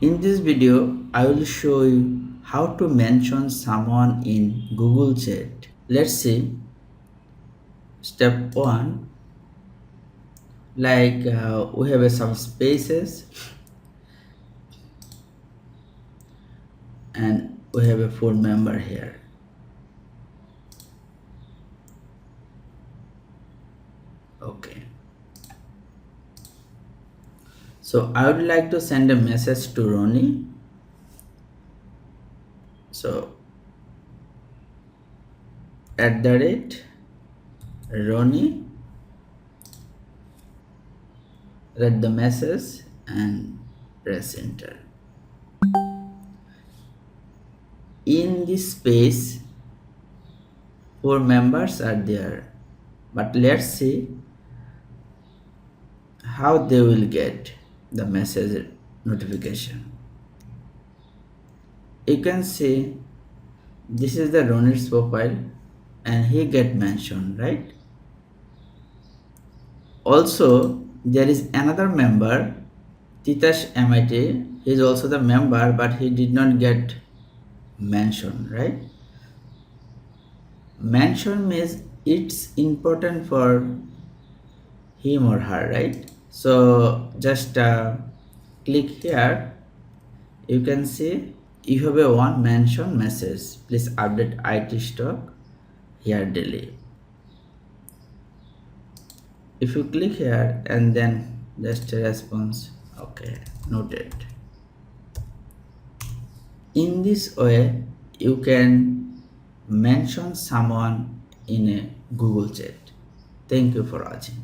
In this video, I will show you how to mention someone in Google Chat. Let's see. Step 1, we have some spaces and we have a phone number here. Okay. So I would like to send a message to Ronnie. So @Ronnie, read the message and press enter. In this space, 4 members are there, but let's see how they will get the message notification. You can see this is the Ronnie's profile and he get mentioned, right? Also, there is another member, Titash MIT. He is also the member, but he did not get mentioned, right? Mention means it's important for him or her, right? So just click here. You can see you have a one mention message. Please update IT stock here daily. If you click here and then just a response, okay, noted. In this way, you can mention someone in a Google Chat. Thank you for watching.